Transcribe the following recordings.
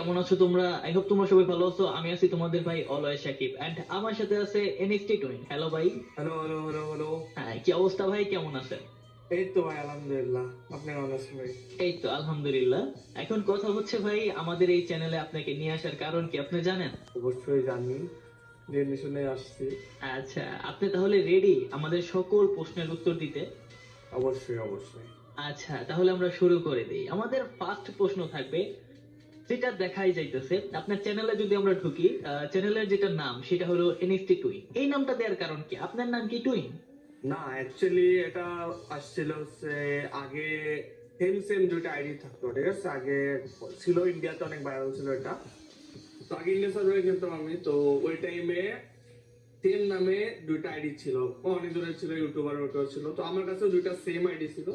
কেমন আছো তোমরা? আই হোপ তোমরা সবাই ভালো আছো। আমি আছি তোমাদের ভাই অলওয়েজ সাকিব, এন্ড আমার সাথে আছে এনএসটি টুইন। হ্যালো ভাই। Hello hello hello hello. হ্যাঁ, কি অবস্থা ভাই, কেমন আছেন? এই তো ভাই আলহামদুলিল্লাহ। আপনি কেমন আছেন ভাই? এই তো আলহামদুলিল্লাহ। এখন কথা হচ্ছে ভাই, আমাদের এই চ্যানেলে আপনাকে নিয়ে আসার কারণ কি আপনি জানেন? অবশ্যই জানি, জেনে শুনে আসছি। আচ্ছা, আপনি তাহলে রেডি আমাদের সকল প্রশ্নের উত্তর দিতে? অবশ্যই অবশ্যই। আচ্ছা, তাহলে আমরা শুরু করে দিই। আমাদের ফার্স্ট প্রশ্ন থাকবে, যেটা দেখাই যাইতেছে আপনার চ্যানেলে যদি আমরা ঢুকি, চ্যানেলের যেটা নাম সেটা হলো এনএসটি টুইন। এই নামটা দেওয়ার কারণ কি? আপনার নাম কি টুইন? না, অ্যাকচুয়ালি এটা আসছিল হচ্ছে আগে সেম সেম দুইটা আইডি থাকতো, ঠিক আছে? আগে ছিল, ইন্ডিয়াতে অনেক ভাইরাল ছিল এটা। তো আগে ইন্ডিয়া সার্ভারে খেলতাম আমি, তো ওই টাইমে সেম নামে দুইটা আইডি ছিল। অনেক জনের ছিল, ইউটিউবার ওটাও ছিল। তো আমার কাছেও দুইটা সেম আইডি ছিল,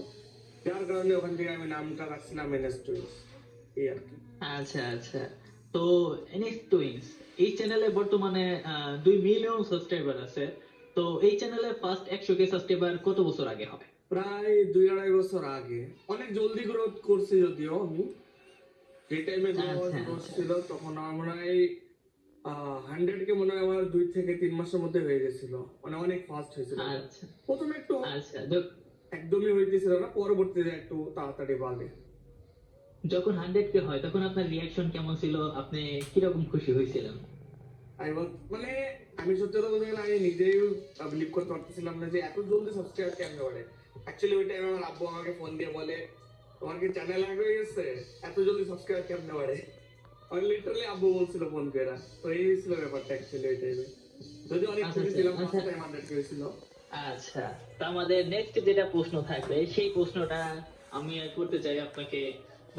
যার কারণে ওখান থেকে আমি নামটা রাখছিলাম এনএস টুইন্স, এই আর কি। আচ্ছা আচ্ছা। তো এনএস টুইন্স এই চ্যানেলে বর্তমানে 2 মিলিয়ন সাবস্ক্রাইবার আছে। তো এই চ্যানেলে ফার্স্ট 100K সাবস্ক্রাইবার কত বছর আগে হবে? প্রায় 2-2.5 বছর আগে। অনেক জলদি গ্রোথ করছি যদিও আমি। যে টাইমে আচ্ছা গ্রোথ আচ্ছা ছিল তখন আমার মনে হয় 100K মনে হয় আমার 2 থেকে 3 মাসের মধ্যে হয়ে গেছিল। মানে অনেক ফাস্ট হয়েছিল এটা। আচ্ছা প্রথমে একটু আচ্ছা। একদমই হইতেছিল না, পরবর্তীতে একটু তাড়াতাড়ি বাড়ে। যখন 100K হয় তখন আপনার রিয়াকশন কেমন ছিল? আপনি কিরকম খুশি হয়েছিলেন? মানে আমি সত্যি কথা বলতে গেলে আমি নিজেই বিলিভ করতে পারতেছিলাম না যে এত জলদি সাবস্ক্রাইব কেমনে বাড়ে। অ্যাকচুয়ালি ওই টাইমে আমার আব্বু আমাকে ফোন দিয়ে বলে, তোমার কি চ্যানেল হ্যাক হয়ে গেছে, এত জলদি সাবস্ক্রাইব কেমনে বাড়ে। আমি লিটারালি আব্বু বলছিল ফোন করে। তো এই ছিল ব্যাপারটা অ্যাকচুয়ালি ওই টাইমে। যদি অনেক আচ্ছা খুশি আচ্ছা ছিলাম, আচ্ছা ফার্স্ট টাইম 100 হয়েছিল। আচ্ছা। তো আমাদের নেক্সট যেটা প্রশ্ন থাকবে সেই প্রশ্নটা আমি করতে চাই আপনাকে।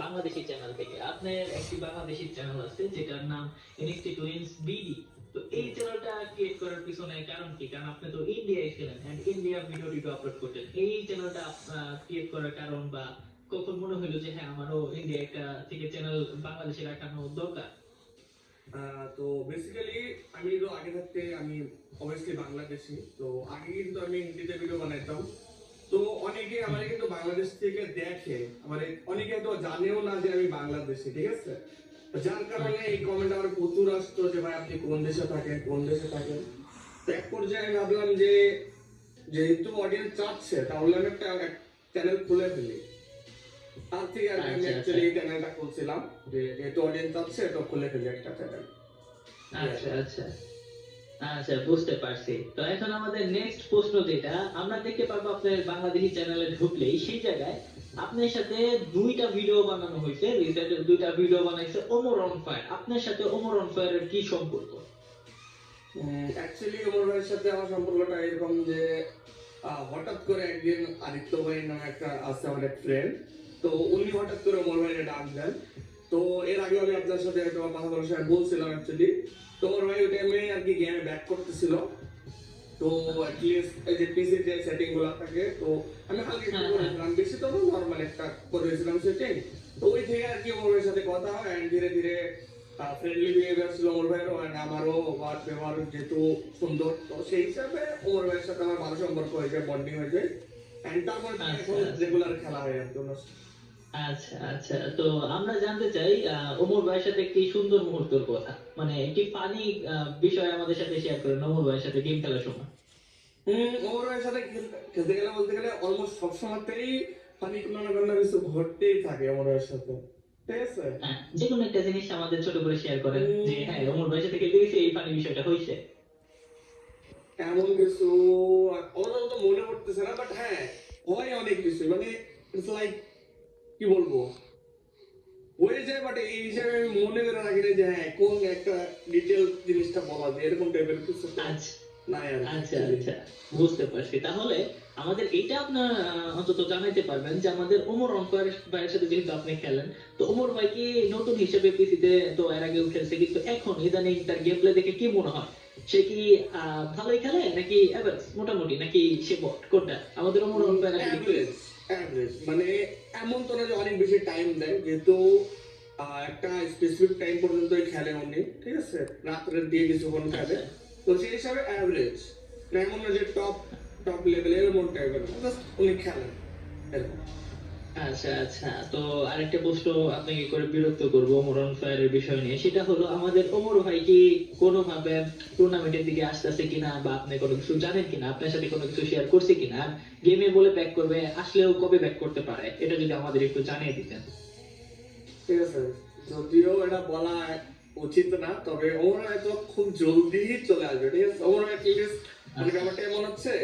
বাংলাদেশি চ্যানেল থেকে আপনার একটি বাংলাদেশি চ্যানেল আছে যেটার নাম এনএক্সটি টুইন্স বিডি। তো এই চ্যানেলটা ক্রিয়েট করার পিছনে কারণ কি? কারণ আপনি তো ইন্ডিয়ায় ছিলেন এন্ড ইন্ডিয়া ভিডিও টিডিও আপলোড করতেন। এই চ্যানেলটা ক্রিয়েট করার কারণ, বা কখন মনে হলো যে হ্যাঁ আমারও ইন্ডিয়া একটা থেকে চ্যানেল বাংলাদেশে রাখানো দরকার? তো বেসিক্যালি আমি তো আগে থাকতে আমি অবভিয়াসলি বাংলাদেশি, তো আগে কিন্তু আমি হিন্দিতে ভিডিও বানাইতাম। তো অনেকে আমার হুম। কিন্তু বাংলাদেশ থেকে দেখে, মানে অনেকে তো জানেও না যে আমি বাংলাদেশি, ঠিক আছে? তো যার কারণে আচ্ছা এই কমেন্ট আমার প্রচুর আসতো যে ভাই আপনি কোন দেশে থাকেন, কোন দেশে থাকেন। তো এক পর্যায়ে আমি ভাবলাম যে যেহেতু অডিয়েন্স চাচ্ছে তাহলে আমি একটা চ্যানেল খুলে ফেলি। তার থেকে আর কি আমি আচ্ছা আচ্ছা অ্যাকচুয়ালি এই চ্যানেলটা খুলছিলাম, যে যেহেতু অডিয়েন্স চাচ্ছে তো খুলে ফেলি একটা চ্যানেল। আচ্ছা আচ্ছা আচ্ছা, বুঝতে পারছি। তো এখন আমাদের নেক্সট প্রশ্ন, যেটা আমরা দেখতে পারবো আপনার বাংলাদেশি চ্যানেলে ঢুকলেই সেই জায়গায় আপনার সাথে দুইটা ভিডিও বানানো হয়েছে। রিসেন্ট দুইটা ভিডিও বানাইছে ওমর অন ফায়ার। আপনার সাথে ওমর অন ফায়ারের কি সম্পর্ক? অ্যাকচুয়ালি ওমর ভাইয়ের সাথে আমার সম্পর্কটা এরকম যে হঠাৎ করে একদিন আদিত্য ভাই নামে একটা আছে আমাদের ফ্রেন্ড, তো উনি হঠাৎ করে ওমর ভাইয়ের ডাক দেন। তো এর আগে আমি আপনার সাথে একটা কথা বলার সময় বলছিলাম অ্যাকচুয়ালি, তো ওমর ভাই ওই টাইমে আর কি গেমে ব্যাক করতেছিল। তো অ্যাটলিস্ট এই যে পিসি যে সেটিং গুলো থাকে, তো আমি হালকা একটু হ্যাঁ হ্যাঁ। করেছিলাম, বেশি তো নর্মাল একটা করেছিলাম সেটিং। তো ওই থেকে আর কি ওমর ভাইয়ের সাথে কথা হয়, and ধীরে ধীরে ফ্রেন্ডলি বিহেভিয়ার ছিল ওমর ভাইয়েরও, and আমারও ওয়ার্ড ব্যবহার যেহেতু সুন্দর, তো সেই হিসাবে ওমর ভাইয়ের সাথে আমার ভালো সম্পর্ক হয়ে যায়, বন্ডিং হয়ে যায়। অ্যান্ড তারপর আচ্ছা এখন আচ্ছা রেগুলার খেলা হয় আর কি ওনার সাথে। আচ্ছা আচ্ছা। তো আমরা জানতে চাই ওমর ভাইয়ের সাথে একটি সুন্দর মুহূর্তের কথা, মানে একটি ফানি বিষয় আমাদের সাথে শেয়ার করেন ওমর ভাইয়ের সাথে গেম খেলার সময়। ওমর ভাইয়ের সাথে খেলতে গেলে বলতে গেলে অলমোস্ট সবসময়তেই ফানি কোনো না কোনো কিছু ঘটতেই থাকে ওমর ভাইয়ের সাথে, ঠিক আছে? হ্যাঁ, যে কোনো একটা জিনিস আমাদের ছোট করে শেয়ার করেন যে উম, হ্যাঁ ওমর ভাইয়ের সাথে খেলতে গেছি, এই ফানি বিষয়টা হয়েছে। এমন কিছু আপাতত মনে পড়তেছে না, বাট হ্যাঁ হয় অনেক কিছু, মানে ইটস লাইক কি বলবো, হয়ে যায়, বাট এই হিসাবে আমি মনে করে রাখি না যে হ্যাঁ কোন একটা ডিটেল জিনিসটা বলা যায়, এরকম টাইপের কিছু তো আচ্ছা নাই আর কি আচ্ছা actually। আচ্ছা, বুঝতে পারছি। তাহলে আমাদের এটা আপনার অন্তত জানাইতে পারবেন যে আমাদের ওমর অনফায়ার ভাইয়ের সাথে যেহেতু আপনি খেলেন, তো ওমর ভাই কি নতুন হিসেবে পিসিতে তো এর আগেও খেলছে, কিন্তু এখন ইদানিং তার গেম প্লে দেখে কি মনে হয়? সে কি ভালোই খেলে নাকি এভারেজ মোটামুটি, নাকি সে বট কোনটা? আমাদের ওমর অনফায়ার আসলে কি? অ্যাভারেজ, অ্যাভারেজ মানে এমন তো না যে অনেক বেশি টাইম দেয়, যেহেতু একটা স্পেসিফিক টাইম পর্যন্তই খেলে উনি, ঠিক আছে? রাত্রে দিয়ে কিছুক্ষণ খেলে। আচ্ছা তো সেই হিসাবে অ্যাভারেজ, এমন না যে টপ টপ লেভেলের এমন টাইপের, জাস্ট উনি খেলেন এরকম। আচ্ছা আচ্ছা, তো আরেকটা প্রশ্ন আপনাকে করে বিরক্ত করবো ওমর অন ফায়ারের বিষয় নিয়ে, সেটা হলো আমাদের ওমর ভাই কি কোনোভাবে টুর্নামেন্টের দিকে আসতেছে কিনা, বা আপনি কোনো কিছু জানেন কিনা, আপনার সাথে কোনো কিছু শেয়ার করছে কিনা, আর গেমে বলে ব্যাক করবে, আসলেও কবে ব্যাক করতে পারে, এটা যদি আমাদের একটু জানিয়ে দিতেন। ঠিক আছে, যদিও এটা বলা উচিত না, তবে ওমর হয়তো খুব জলদি চলে আসবে। ঠিক আছে, ওমর ভাই মানে ব্যাপারটা এমন হচ্ছে,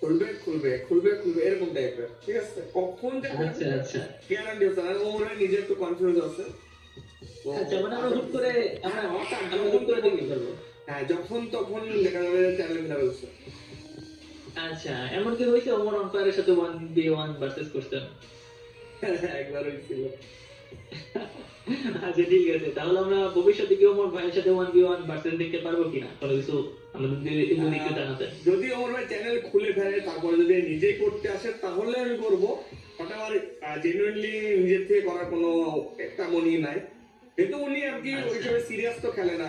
খুলবে খুলবে খুলবে খুলবে এরকম টাইপের। ঠিক আছে, কখন যে আচ্ছা আচ্ছা গ্যারান্টি হচ্ছে না। ওমর ভাই নিজে একটু কনফিউজ আছে। তো আচ্ছা, মানে আমরা হুট করে আমরা হ্যাঁ, হঠাৎ আমরা যখন হুট করে তখন দেখতে পারবো। হ্যাঁ, যখন তখন দেখা যাবে চ্যানেল মিলা ফেলছে। আচ্ছা, এমন কি হয়েছে ওমর অন ফায়ারের সাথে 1v1 ভার্সেস করছেন? একবার হয়েছিল। আচ্ছা ঠিক আছে, তাহলে আমরা ভবিষ্যতে কি ওমর ভাইয়ের সাথে 1v1 ভার্সেস দেখতে পারবো কিনা, কোনো কিছু আমাদের যদি একটু জানাতেন। যদি ওমর ভাই চ্যানেল খুলে ফেলে, তারপরে যদি নিজেই করতে আসে, তাহলে আমি করবো। ওটা আমার জেনুইনলি নিজের থেকে করার কোনো তেমনই নাই। কিন্তু উনি আর কি আচ্ছা ওইভাবে সিরিয়াস তো খেলে না।